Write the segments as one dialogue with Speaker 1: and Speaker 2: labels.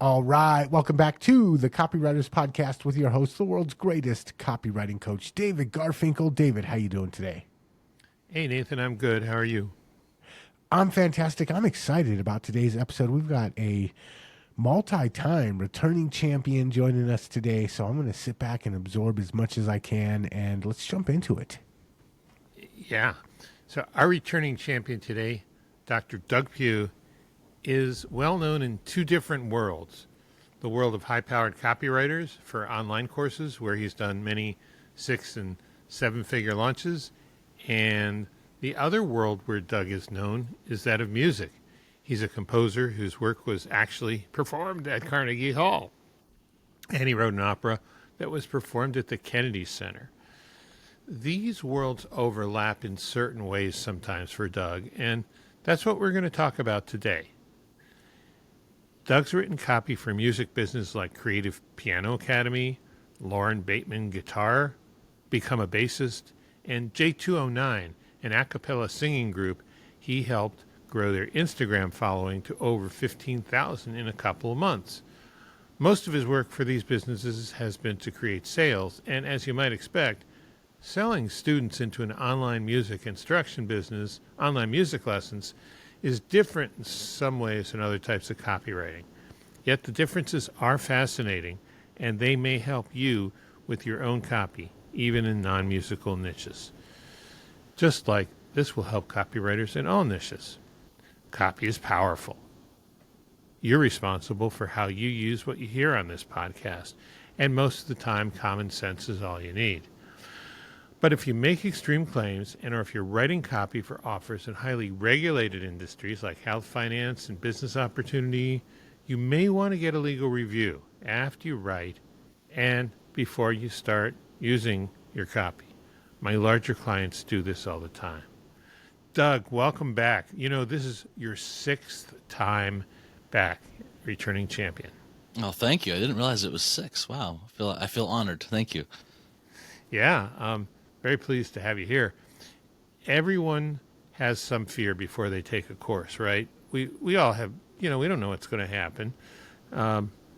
Speaker 1: All right. Welcome back to the Copywriters Podcast with your host, the world's greatest copywriting coach, David Garfinkel. David, how you doing today?
Speaker 2: Hey, Nathan, I'm good. How are you?
Speaker 1: I'm fantastic. I'm excited about today's episode. We've got a multi-time returning champion joining us today, so I'm going to sit back and absorb as much as I can, and let's jump into it.
Speaker 2: Yeah. So our returning champion today, Dr. Doug Pugh, is well known in two different worlds. The world of high-powered copywriters for online courses, where he's done many 6- and 7-figure launches, and the other world where Doug is known is that of music. He's a composer whose work was actually performed at Carnegie Hall, and he wrote an opera that was performed at the Kennedy Center. These worlds overlap in certain ways sometimes for Doug, and that's what we're going to talk about today. Doug's written copy for music businesses like Creative Piano Academy, Lauren Bateman Guitar, Become a Bassist, and J209, an a cappella singing group he helped grow their Instagram following to over 15,000 in a couple of months. Most of his work for these businesses has been to create sales, and as you might expect, selling students into an online music instruction business, online music lessons, is different in some ways than other types of copywriting. Yet the differences are fascinating, and they may help you with your own copy, even in non-musical niches. Just like this will help copywriters in all niches. Copy is powerful. You're responsible for how you use what you hear on this podcast, and most of the time, common sense is all you need. But if you make extreme claims, or if you're writing copy for offers in highly regulated industries like health, finance, and business opportunity, you may want to get a legal review after you write and before you start using your copy. My larger clients do this all the time. Doug, welcome back. You know, this is your 6th time back, returning champion.
Speaker 3: Oh, thank you. I didn't realize it was 6. Wow. I feel honored. Thank you.
Speaker 2: Yeah, very pleased to have you here. Everyone has some fear before they take a course, right? We all have, we don't know what's going to happen.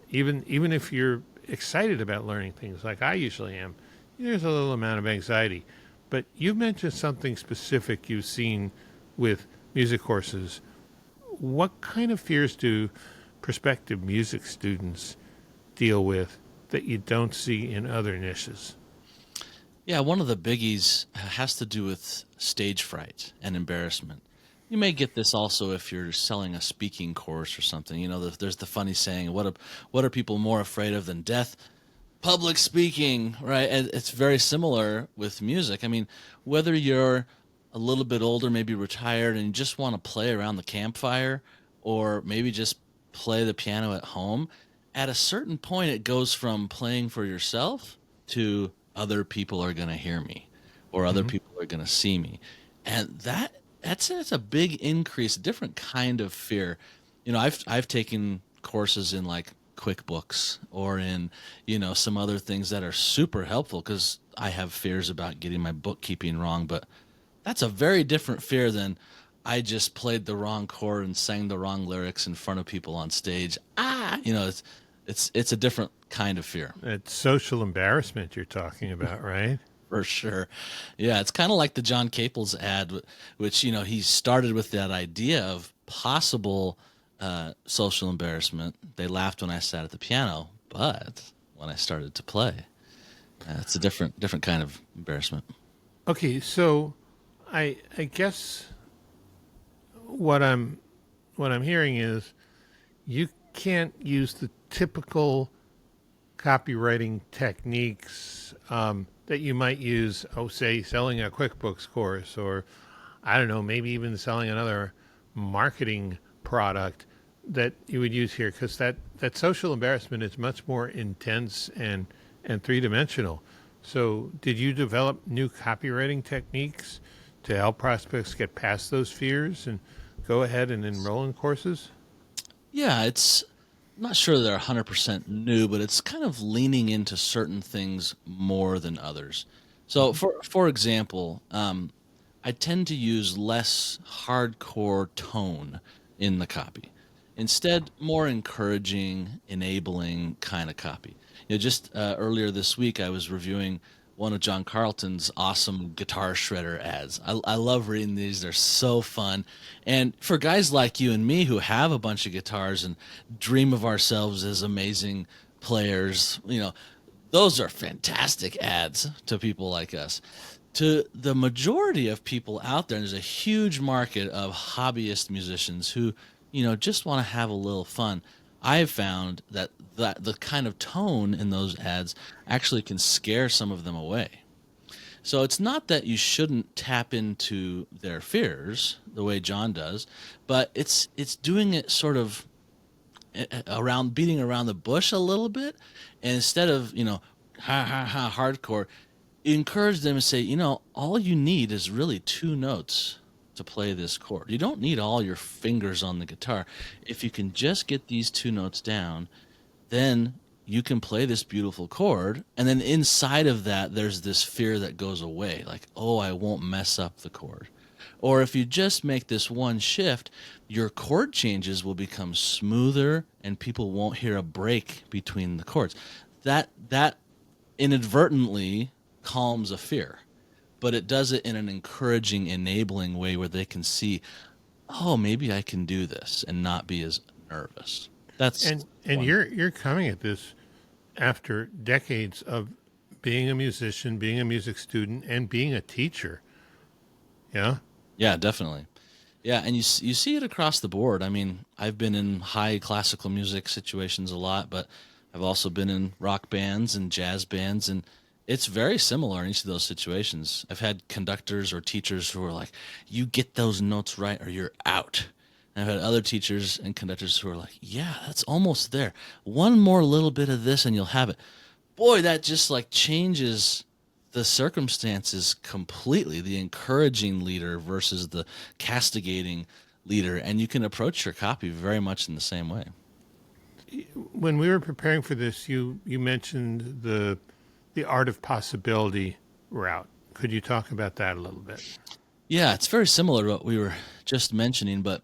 Speaker 2: Even if you're excited about learning things like I usually am, there's a little amount of anxiety. But you mentioned something specific you've seen with music courses. What kind of fears do prospective music students deal with that you don't see in other niches?
Speaker 3: Yeah, one of the biggies has to do with stage fright and embarrassment. You may get this also if you're selling a speaking course or something. You know, there's the funny saying, what are people more afraid of than death? Public speaking, right? And it's very similar with music. I mean, whether you're a little bit older, maybe retired, and you just want to play around the campfire, or maybe just play the piano at home, at a certain point it goes from playing for yourself to other people are going to hear me, or other people are going to see me. And that's a big increase, a different kind of fear. You know, I've taken courses in like QuickBooks or in, some other things that are super helpful because I have fears about getting my bookkeeping wrong. But that's a very different fear than I just played the wrong chord and sang the wrong lyrics in front of people on stage. It's a different kind of fear.
Speaker 2: It's social embarrassment you're talking about, right?
Speaker 3: For sure. Yeah, it's kind of like the John Caples ad, which, he started with that idea of possible social embarrassment. They laughed when I sat at the piano, but when I started to play, it's a different kind of embarrassment.
Speaker 2: Okay, so I guess what I'm hearing is you can't use the typical copywriting techniques that you might use, say, selling a QuickBooks course, or I don't know, maybe even selling another marketing product that you would use here, because that social embarrassment is much more intense and three-dimensional. So did you develop new copywriting techniques to help prospects get past those fears and go ahead and enroll in courses?
Speaker 3: Yeah, I'm not sure they're 100% new, but it's kind of leaning into certain things more than others. So, for example, I tend to use less hardcore tone in the copy. Instead, more encouraging, enabling kind of copy. Just earlier this week, I was reviewing one of John Carlton's awesome guitar shredder ads. I love reading these. They're so fun. And for guys like you and me who have a bunch of guitars and dream of ourselves as amazing players, those are fantastic ads to people like us. To the majority of people out there, and there's a huge market of hobbyist musicians who, just want to have a little fun. I've found that the kind of tone in those ads actually can scare some of them away. So it's not that you shouldn't tap into their fears the way John does, but it's doing it sort of beating around the bush a little bit, and instead of ha ha ha hardcore, encourage them to say, all you need is really 2 notes to play this chord. You don't need all your fingers on the guitar. If you can just get these 2 notes down, then you can play this beautiful chord. And then inside of that, there's this fear that goes away, like, oh, I won't mess up the chord. Or if you just make this one shift, your chord changes will become smoother and people won't hear a break between the chords. That inadvertently calms a fear, but it does it in an encouraging, enabling way where they can see, oh, maybe I can do this and not be as nervous. That's
Speaker 2: and you're coming at this after decades of being a musician, being a music student, and being a teacher. Yeah.
Speaker 3: Yeah, definitely. Yeah, and you see it across the board. I mean, I've been in high classical music situations a lot, but I've also been in rock bands and jazz bands, and it's very similar in each of those situations. I've had conductors or teachers who are like, you get those notes right or you're out. And I've had other teachers and conductors who are like, yeah, that's almost there. One more little bit of this and you'll have it. Boy, that just like changes the circumstances completely, the encouraging leader versus the castigating leader. And you can approach your copy very much in the same way.
Speaker 2: When we were preparing for this, you mentioned the art of possibility route. Could you talk about that a little bit?
Speaker 3: Yeah, it's very similar to what we were just mentioning, but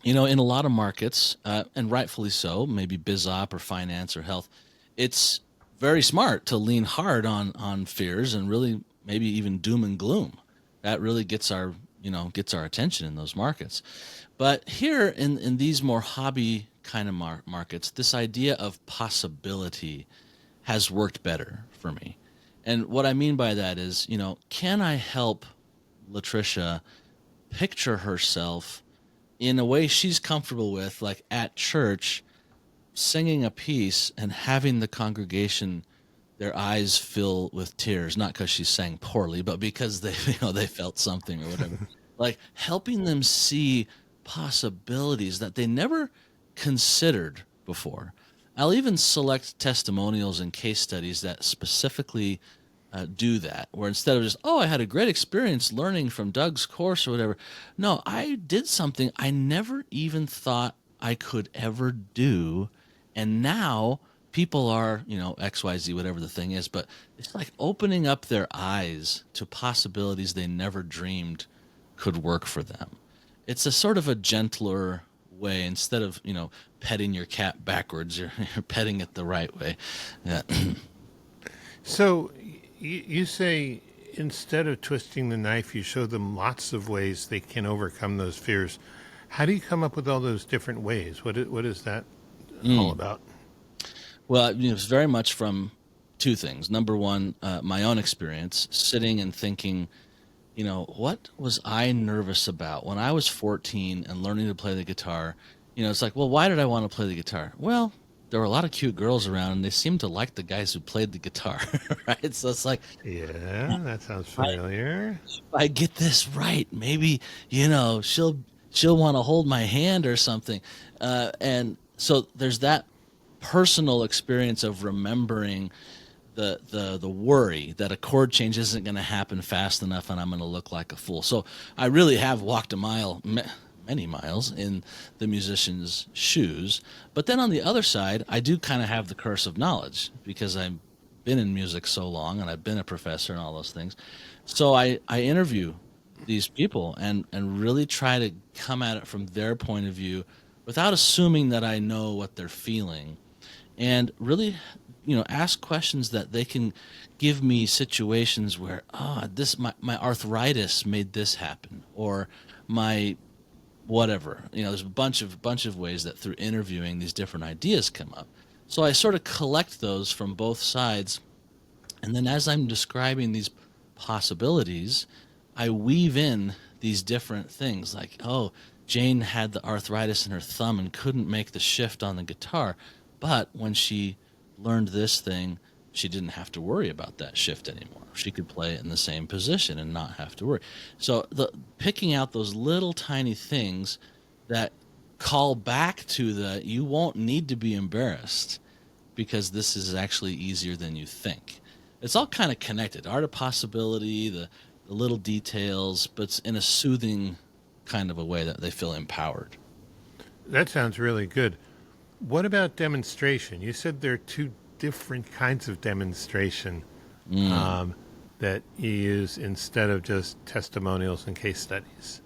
Speaker 3: in a lot of markets, and rightfully so, maybe biz op or finance or health, it's very smart to lean hard on fears and really maybe even doom and gloom. That really gets our attention in those markets. But here in these more hobby kind of markets, this idea of possibility has worked better for me. And what I mean by that is, can I help Latricia picture herself in a way she's comfortable with, like at church, singing a piece and having the congregation, their eyes fill with tears, not because she sang poorly, but because they felt something or whatever. Like helping them see possibilities that they never considered before. I'll even select testimonials and case studies that specifically do that, where instead of just, oh, I had a great experience learning from Doug's course or whatever. No, I did something I never even thought I could ever do. And now people are, XYZ, whatever the thing is, but it's like opening up their eyes to possibilities they never dreamed could work for them. It's a sort of a gentler way. Instead of, petting your cat backwards, you're petting it the right way. Yeah.
Speaker 2: So you say instead of twisting the knife, you show them lots of ways they can overcome those fears. How do you come up with all those different ways? What is that all about?
Speaker 3: Well, it's very much from 2 things. Number one, my own experience, sitting and thinking, what was I nervous about when I was 14 and learning to play the guitar? It's like, well, why did I want to play the guitar? Well, there were a lot of cute girls around, and they seemed to like the guys who played the guitar, right? So it's like,
Speaker 2: yeah, that sounds familiar.
Speaker 3: If I get this right, maybe she'll want to hold my hand or something. And so there's that personal experience of remembering the worry that a chord change isn't going to happen fast enough, and I'm going to look like a fool. So I really have walked a mile. Many miles in the musician's shoes. But then on the other side, I do kind of have the curse of knowledge because I've been in music so long and I've been a professor and all those things. So I interview these people and really try to come at it from their point of view without assuming that I know what they're feeling, and really, ask questions that they can give me situations where, this my arthritis made this happen, or my whatever. There's a bunch of ways that through interviewing these different ideas come up. So I sort of collect those from both sides, and then as I'm describing these possibilities, I weave in these different things like, oh, Jane had the arthritis in her thumb and couldn't make the shift on the guitar. But when she learned this thing, she didn't have to worry about that shift anymore. She could play it in the same position and not have to worry. So picking out those little tiny things that call back to you won't need to be embarrassed because this is actually easier than you think. It's all kind of connected. Art of possibility, the little details, but it's in a soothing kind of a way that they feel empowered.
Speaker 2: That sounds really good. What about demonstration? You said there are two different kinds of demonstration that you use instead of just testimonials and case studies.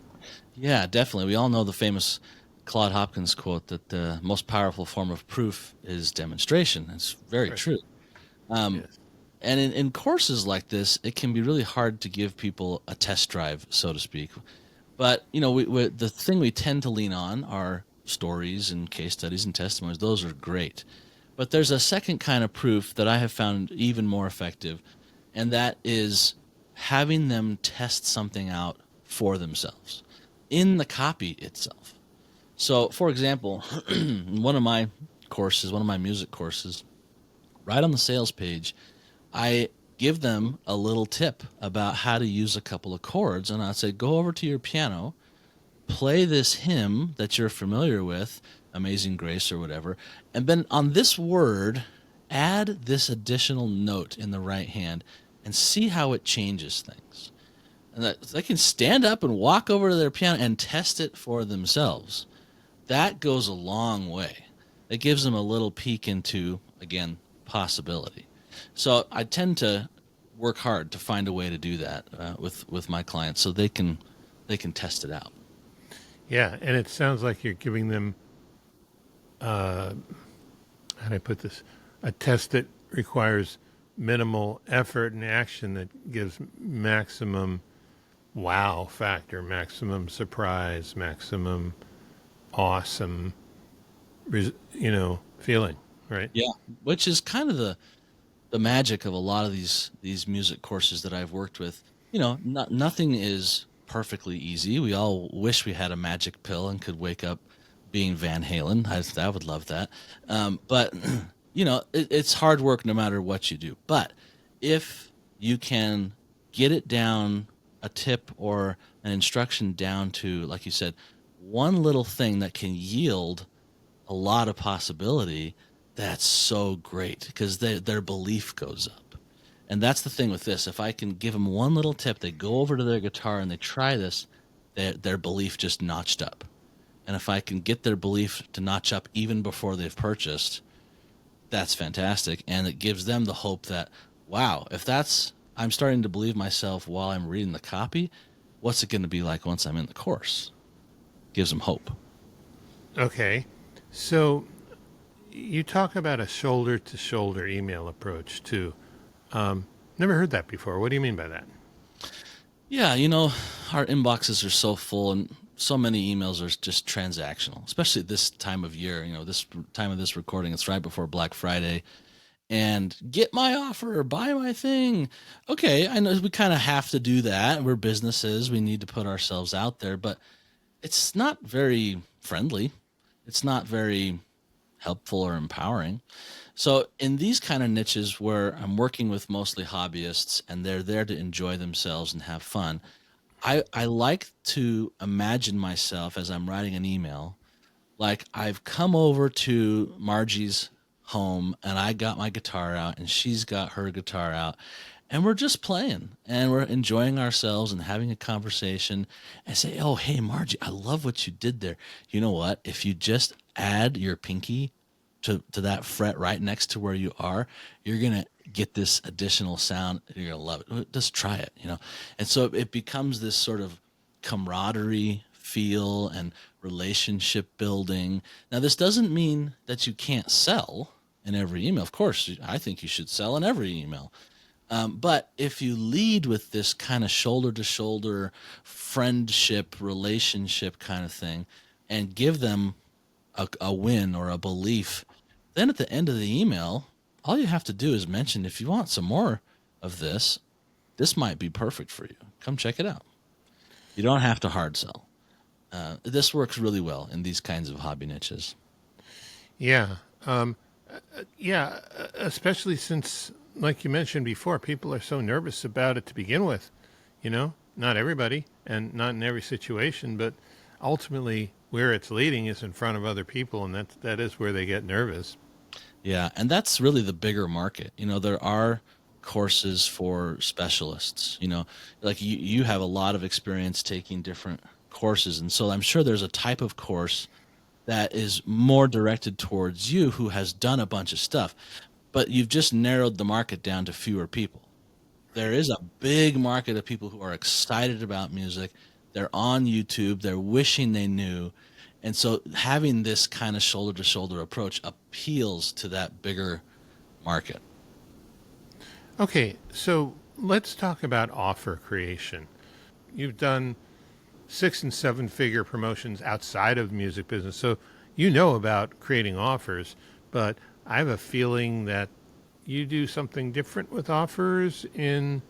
Speaker 3: Yeah, definitely. We all know the famous Claude Hopkins quote that the most powerful form of proof is demonstration. It's very true.
Speaker 2: Yes.
Speaker 3: And in courses like this, it can be really hard to give people a test drive, so to speak. But, the thing we tend to lean on are stories and case studies and testimonies. Those are great. But there's a second kind of proof that I have found even more effective, and that is having them test something out for themselves in the copy itself. So, for example, one of my music courses, right on the sales page, I give them a little tip about how to use a couple of chords. And I'd say, go over to your piano, play this hymn that you're familiar with, Amazing Grace or whatever, and then on this word, add this additional note in the right hand and see how it changes things. And that they can stand up and walk over to their piano and test it for themselves. That goes a long way. It gives them a little peek into, again, possibility. So I tend to work hard to find a way to do that with my clients, so they can test it out.
Speaker 2: Yeah, and it sounds like you're giving them, how do I put this, a test that requires minimal effort and action that gives maximum wow factor, maximum surprise, maximum awesome, feeling, right?
Speaker 3: Yeah, which is kind of the magic of a lot of these music courses that I've worked with. Nothing is perfectly easy. We all wish we had a magic pill and could wake up being Van Halen. I would love that. But it's hard work no matter what you do. But if you can get it down, a tip or an instruction down to, like you said, one little thing that can yield a lot of possibility, that's so great because their belief goes up. And that's the thing with this. If I can give them one little tip, they go over to their guitar and they try this, their belief just notched up. And if I can get their belief to notch up even before they've purchased, that's fantastic. And it gives them the hope that, wow, if I'm starting to believe myself while I'm reading the copy, what's it going to be like once I'm in the course? Gives them hope.
Speaker 2: Okay. So you talk about a shoulder-to-shoulder email approach, too. Never heard that before. What do you mean by that?
Speaker 3: Yeah, our inboxes are so full and so many emails are just transactional, especially this time of year. This time of this recording, it's right before Black Friday. And get my offer, buy my thing. Okay, I know we kind of have to do that. We're businesses. We need to put ourselves out there, but it's not very friendly. It's not very helpful or empowering. So in these kind of niches where I'm working with mostly hobbyists and they're there to enjoy themselves and have fun, I like to imagine myself as I'm writing an email, like I've come over to Margie's home and I got my guitar out and she's got her guitar out and we're just playing and we're enjoying ourselves and having a conversation and say, oh, hey, Margie, I love what you did there. You know what? If you just add your pinky to that fret right next to where you are, you're going to get this additional sound. You're going to love it. Just try it, And so it becomes this sort of camaraderie feel and relationship building. Now, this doesn't mean that you can't sell in every email. Of course, I think you should sell in every email. But if you lead with this kind of shoulder to shoulder friendship, relationship kind of thing, and give them a win or a belief, then at the end of the email, all you have to do is mention, if you want some more of this, this might be perfect for you. Come check it out. You don't have to hard sell. This works really well in these kinds of hobby niches.
Speaker 2: Yeah. Yeah, especially since, like you mentioned before, people are so nervous about it to begin with. Not everybody and not in every situation, but ultimately where it's leading is in front of other people, and that is where they get nervous.
Speaker 3: Yeah, and that's really the bigger market. There are courses for specialists. Like you have a lot of experience taking different courses, and so I'm sure there's a type of course that is more directed towards you who has done a bunch of stuff, but you've just narrowed the market down to fewer people. There is a big market of people who are excited about music. They're on YouTube. They're wishing they knew. And so having this kind of shoulder to shoulder approach appeals to that bigger market.
Speaker 2: Okay, so let's talk about offer creation. You've done 6 and 7 figure promotions outside of the music business, so you know about creating offers, but I have a feeling that you do something different with offers in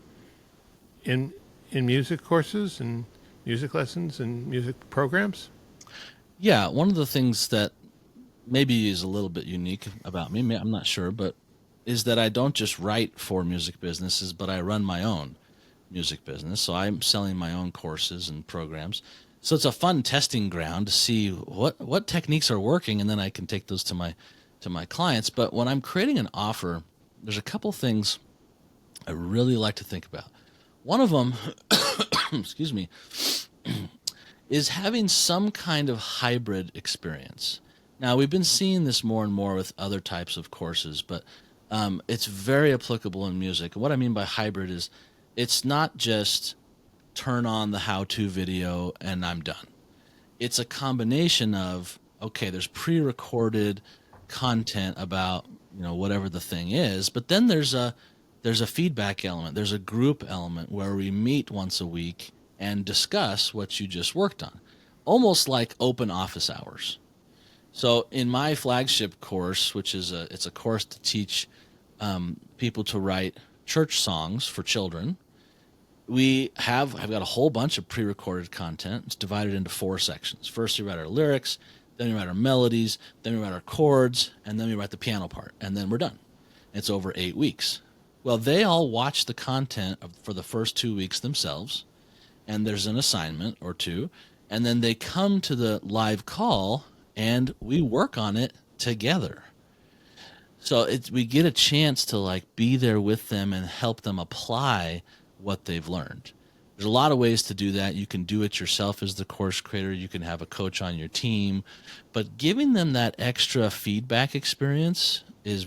Speaker 2: music courses and music lessons and music programs.
Speaker 3: Yeah, one of the things that maybe is a little bit unique about me, I'm not sure, but is that I don't just write for music businesses, but I run my own music business. So I'm selling my own courses and programs. So it's a fun testing ground to see what techniques are working, and then I can take those to my clients. But when I'm creating an offer, there's a couple things I really like to think about. One of them, excuse me, is having some kind of hybrid experience. Now, we've been seeing this more and more with other types of courses, but it's very applicable in music. What I mean by hybrid is it's not just turn on the how-to video and I'm done. It's a combination of, okay, there's pre-recorded content about whatever the thing is, but then there's a feedback element. There's a group element where we meet once a week and discuss what you just worked on, almost like open office hours. So in my flagship course, which is it's a course to teach people to write church songs for children, I've got a whole bunch of pre-recorded content. It's divided into 4 sections. First, we write our lyrics, then we write our melodies, then we write our chords, and then we write the piano part, and then we're done. It's over 8 weeks. Well, they all watch the content for the first 2 weeks themselves, and there's an assignment or 2, and then they come to the live call, and we work on it together. So we get a chance to be there with them and help them apply what they've learned. There's a lot of ways to do that. You can do it yourself as the course creator. You can have a coach on your team, but giving them that extra feedback experience is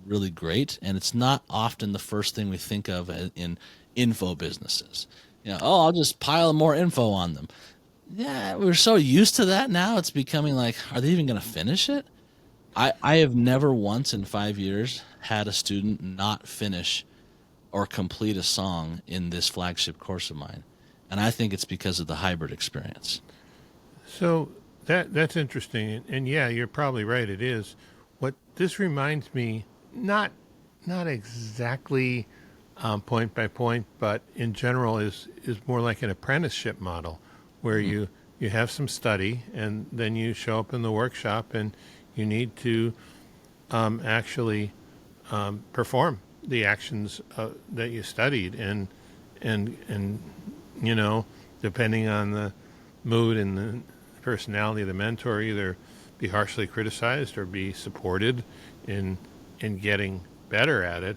Speaker 3: really great. And it's not often the first thing we think of in info businesses. I'll just pile more info on them. Yeah, we're so used to that now. It's becoming like, are they even going to finish it? I have never once in 5 years had a student not finish or complete a song in this flagship course of mine. And I think it's because of the hybrid experience.
Speaker 2: So that's interesting. And yeah, you're probably right. It is. What this reminds me, not exactly point by point, but in general is more like an apprenticeship model where you have some study and then you show up in the workshop and you need to actually perform the actions that you studied, and depending on the mood and the personality of the mentor, either be harshly criticized or be supported in getting better at it.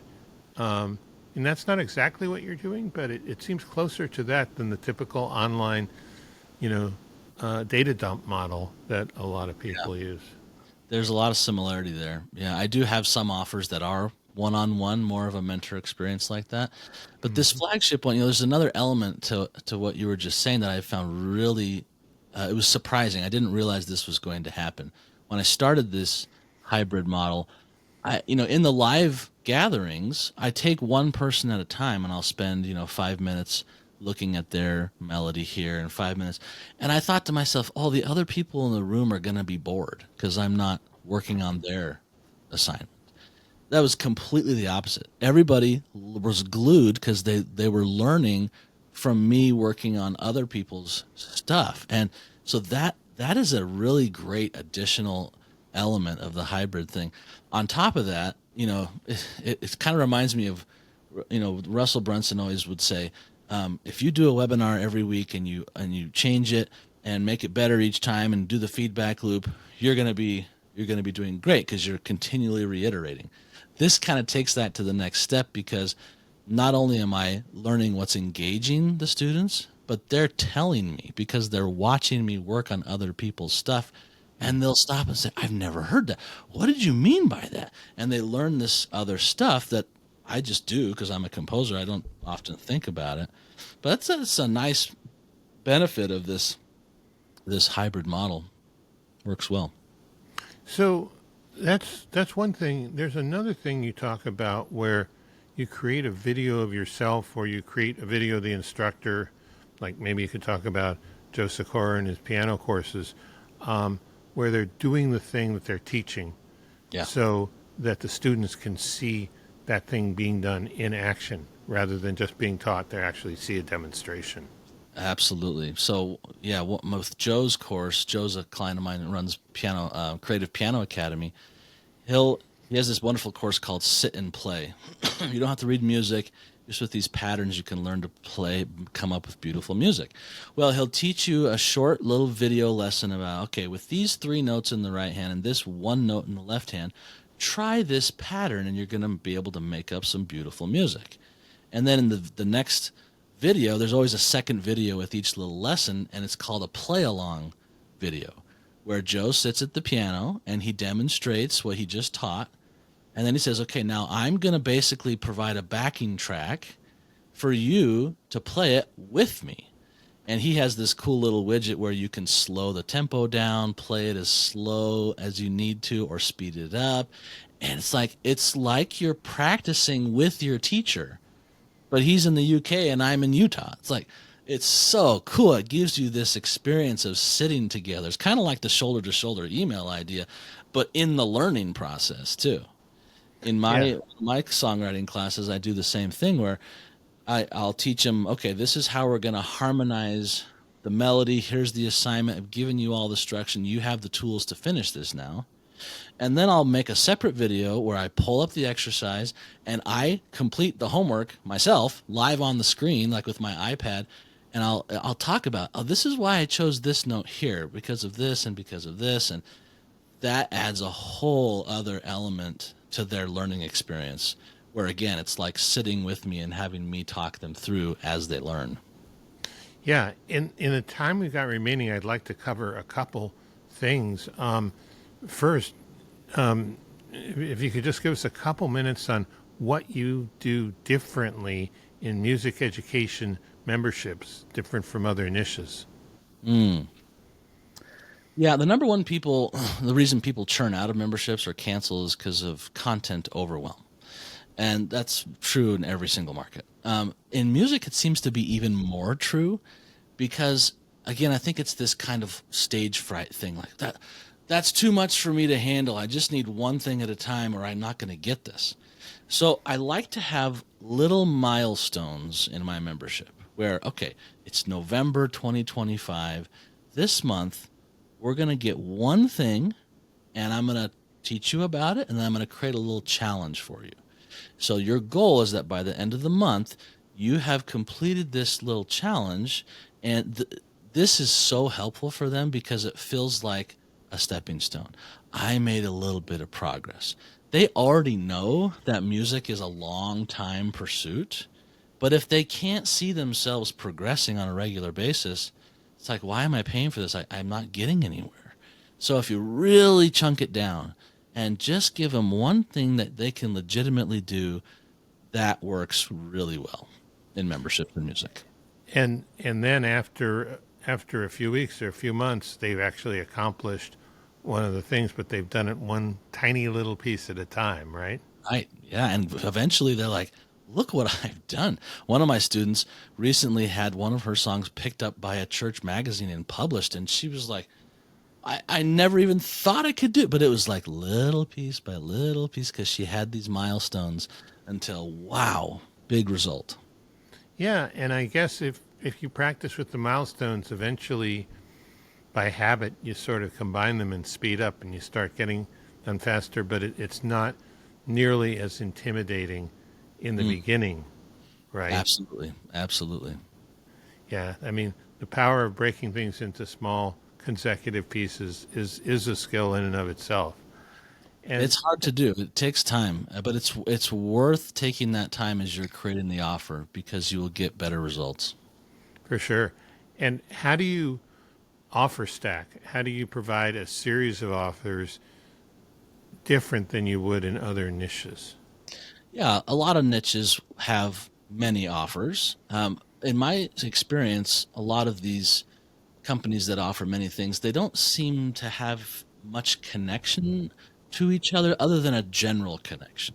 Speaker 2: And that's not exactly what you're doing, but it seems closer to that than the typical online, data dump model that a lot of people use.
Speaker 3: There's a lot of similarity there. Yeah, I do have some offers that are one-on-one, more of a mentor experience like that. But this flagship one, there's another element to what you were just saying that I found really it was surprising. I didn't realize this was going to happen. When I started this hybrid model, in the live gatherings, I take one person at a time and I'll spend, 5 minutes looking at their melody here and 5 minutes. And I thought to myself, oh, the other people in the room are going to be bored because I'm not working on their assignment. That was completely the opposite. Everybody was glued because they were learning from me working on other people's stuff. And so that is a really great additional element of the hybrid thing. On top of that, it kind of reminds me of, Russell Brunson always would say, if you do a webinar every week and you change it and make it better each time and do the feedback loop, you're going to be doing great because you're continually reiterating. This kind of takes that to the next step because not only am I learning what's engaging the students, but they're telling me because they're watching me work on other people's stuff, and they'll stop and say, I've never heard that. What did you mean by that? And they learn this other stuff that I just do because I'm a composer. I don't often think about it. But that's a nice benefit of this hybrid model. Works well.
Speaker 2: So that's one thing. There's another thing you talk about where you create a video of yourself or you create a video of the instructor. Like maybe you could talk about Joe Sikora and his piano courses, where they're doing the thing that they're teaching, so that the students can see that thing being done in action rather than just being taught. They actually see a demonstration.
Speaker 3: Absolutely. So with Joe's course, Joe's a client of mine that runs Creative Piano Academy. He has this wonderful course called Sit and Play. You don't have to read music. Just with these patterns, you can learn to play, come up with beautiful music. Well, he'll teach you a short little video lesson about, okay, with these 3 notes in the right hand and this 1 note in the left hand, try this pattern and you're going to be able to make up some beautiful music. And then in the next video, there's always a second video with each little lesson, and it's called a play-along video, where Joe sits at the piano and he demonstrates what he just taught. And then he says, okay, now I'm going to basically provide a backing track for you to play it with me. And he has this cool little widget where you can slow the tempo down, play it as slow as you need to, or speed it up. And it's like you're practicing with your teacher, but he's in the UK and I'm in Utah. It's so cool. It gives you this experience of sitting together. It's kind of like the shoulder-to-shoulder email idea, but in the learning process too. In my songwriting classes, I do the same thing where I'll teach them, okay, this is how we're going to harmonize the melody. Here's the assignment. I've given you all the instruction. You have the tools to finish this now. And then I'll make a separate video where I pull up the exercise and I complete the homework myself live on the screen, like with my iPad. And I'll talk about, this is why I chose this note here because of this and because of this. And that adds a whole other element to their learning experience where, again, it's like sitting with me and having me talk them through as they learn.
Speaker 2: Yeah. In the time we've got remaining, I'd like to cover a couple things. First, if you could just give us a couple minutes on what you do differently in music education memberships, different from other niches.
Speaker 3: Yeah, the the reason people churn out of memberships or cancel is because of content overwhelm. And that's true in every single market. In music, it seems to be even more true because, again, I think it's this kind of stage fright thing like that. That's too much for me to handle. I just need one thing at a time or I'm not going to get this. So I like to have little milestones in my membership where, okay, it's November 2025. This month, we're going to get one thing and I'm going to teach you about it and then I'm going to create a little challenge for you. So your goal is that by the end of the month, you have completed this little challenge. And this is so helpful for them because it feels like a stepping stone. I made a little bit of progress. They already know that music is a long time pursuit, but if they can't see themselves progressing on a regular basis, it's like, why am I paying for this? I'm not getting anywhere. So if you really chunk it down and just give them one thing that they can legitimately do, that works really well in membership and music.
Speaker 2: And then after after a few weeks or a few months, they've actually accomplished one of the things, but they've done it one tiny little piece at a time, right?
Speaker 3: Right. Yeah. And eventually they're like, look what I've done. One of my students recently had one of her songs picked up by a church magazine and published. And she was like, I never even thought I could do it. But it was like little piece by little piece because she had these milestones until, wow, big result.
Speaker 2: Yeah, and I guess if you practice with the milestones, eventually by habit, you sort of combine them and speed up and you start getting done faster, but it's not nearly as intimidating in the beginning, right?
Speaker 3: Absolutely. Absolutely.
Speaker 2: Yeah, I mean, the power of breaking things into small consecutive pieces is a skill in and of itself. And
Speaker 3: It's hard to do. It takes time, but it's worth taking that time as you're creating the offer because you will get better results.
Speaker 2: for sure. And how do you offer stack? How do you provide a series of offers different than you would in other niches?
Speaker 3: Yeah, a lot of niches have many offers. In my experience, a lot of these companies that offer many things, they don't seem to have much connection to each other than a general connection.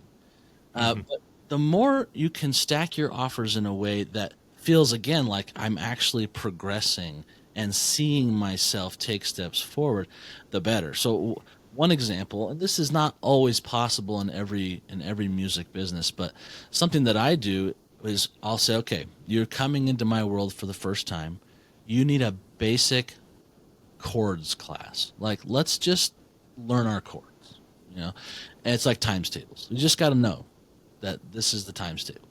Speaker 3: But the more you can stack your offers in a way that feels again like I'm actually progressing and seeing myself take steps forward, the better. So one example, and this is not always possible in every music business, but something that I do is I'll say, okay, you're coming into my world for the first time. You need a basic chords class. Like, let's just learn our chords, and it's like times tables. You just got to know that this is the times table.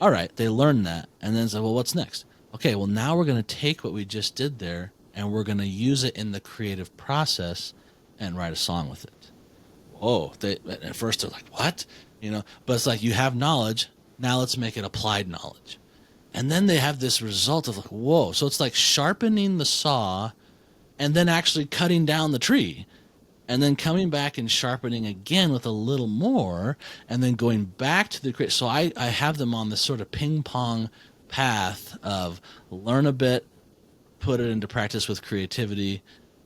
Speaker 3: All right, they learn that, and then say, well, what's next? Okay, well, now we're going to take what we just did there, and we're going to use it in the creative process and write a song with it. Whoa, at first they're like, what? But it's like, you have knowledge, now let's make it applied knowledge. And then they have this result of like, whoa. So it's like sharpening the saw and then actually cutting down the tree and then coming back and sharpening again with a little more and then going back to the create. So I have them on this sort of ping pong path of learn a bit, put it into practice with creativity,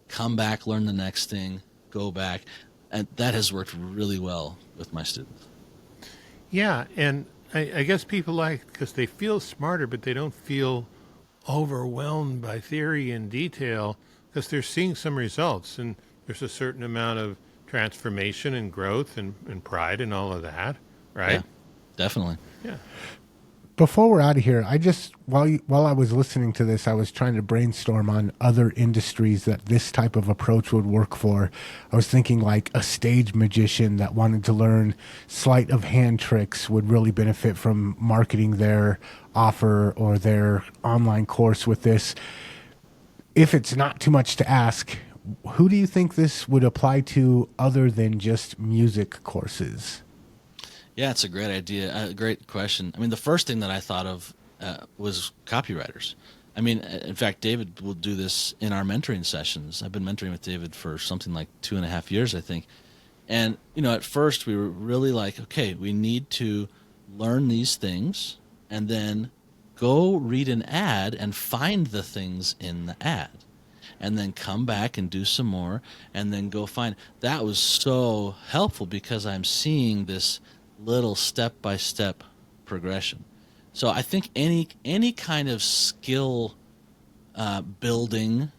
Speaker 3: come back, learn the next thing, go back. And that has worked really well with my students.
Speaker 2: Yeah, and I guess people like it because they feel smarter, but they don't feel overwhelmed by theory and detail because they're seeing some results, and there's a certain amount of transformation and growth and pride and all of that, right?
Speaker 3: Yeah, definitely.
Speaker 2: Yeah.
Speaker 1: Before we're out of here, while I was listening to this, I was trying to brainstorm on other industries that this type of approach would work for. I was thinking like a stage magician that wanted to learn sleight of hand tricks would really benefit from marketing their offer or their online course with this. If it's not too much to ask, who do you think this would apply to other than just music courses?
Speaker 3: Yeah, it's a great idea. Great question. I mean, the first thing that I thought of was copywriters. I mean, in fact, David will do this in our mentoring sessions. I've been mentoring with David for something like 2.5 years, I think. And, at first we were really like, okay, we need to learn these things and then go read an ad and find the things in the ad. And then come back and do some more and then go find. That was so helpful because I'm seeing this little step-by-step progression. So I think any kind of skill building,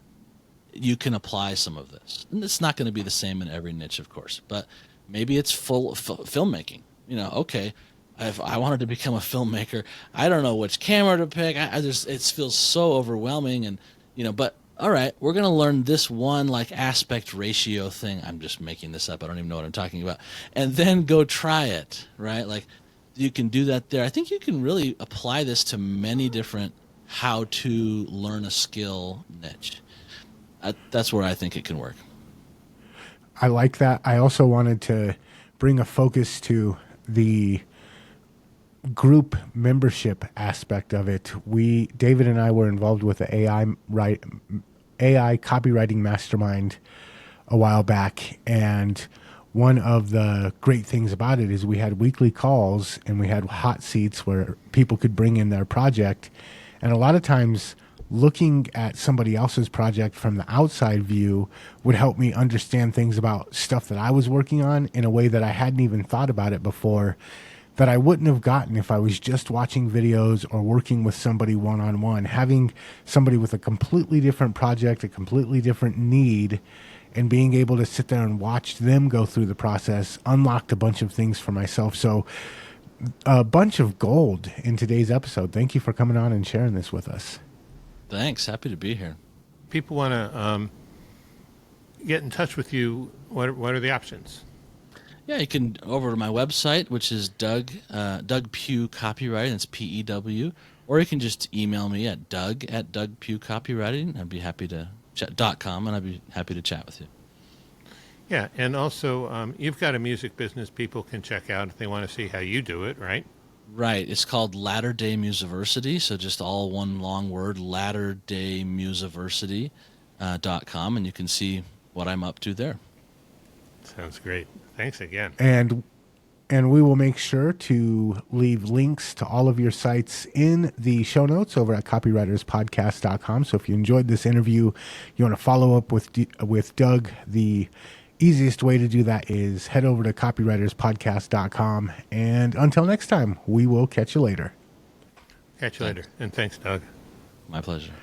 Speaker 3: you can apply some of this. And it's not going to be the same in every niche, of course, but maybe it's filmmaking. Okay, if I wanted to become a filmmaker, I don't know which camera to pick. It feels so overwhelming, and but all right, we're going to learn this one like aspect ratio thing. I'm just making this up. I don't even know what I'm talking about. And then go try it, right? Like you can do that there. I think you can really apply this to many different how to learn a skill niche. That's where I think it can work.
Speaker 1: I like that. I also wanted to bring a focus to the group membership aspect of it. David and I were involved with the AI copywriting mastermind a while back, and one of the great things about it is we had weekly calls and we had hot seats where people could bring in their project, and a lot of times looking at somebody else's project from the outside view would help me understand things about stuff that I was working on in a way that I hadn't even thought about it before, that I wouldn't have gotten if I was just watching videos or working with somebody one-on-one. Having somebody with a completely different project, a completely different need, and being able to sit there and watch them go through the process unlocked a bunch of things for myself. So a bunch of gold in today's episode. Thank you for coming on and sharing this with us.
Speaker 3: Thanks. Happy to be here.
Speaker 2: People want to get in touch with you. What are the options?
Speaker 3: Yeah, you can over to my website, which is Doug Pugh Copywriting. That's P-E-W. Or you can just email me at doug@dougpughcopywriting. I'd be happy to .com, and I'd be happy to chat with you.
Speaker 2: Yeah, and also you've got a music business people can check out if they want to see how you do it, right?
Speaker 3: Right. It's called Latter Day Musiversity. So just all one long word, latterdaymusiversity.com, and you can see what I'm up to there.
Speaker 2: Sounds great. Thanks again.
Speaker 1: And we will make sure to leave links to all of your sites in the show notes over at copywriterspodcast.com. So if you enjoyed this interview, you want to follow up with Doug, the easiest way to do that is head over to copywriterspodcast.com. And until next time, we will catch you later.
Speaker 2: Catch you later. And thanks, Doug.
Speaker 3: My pleasure.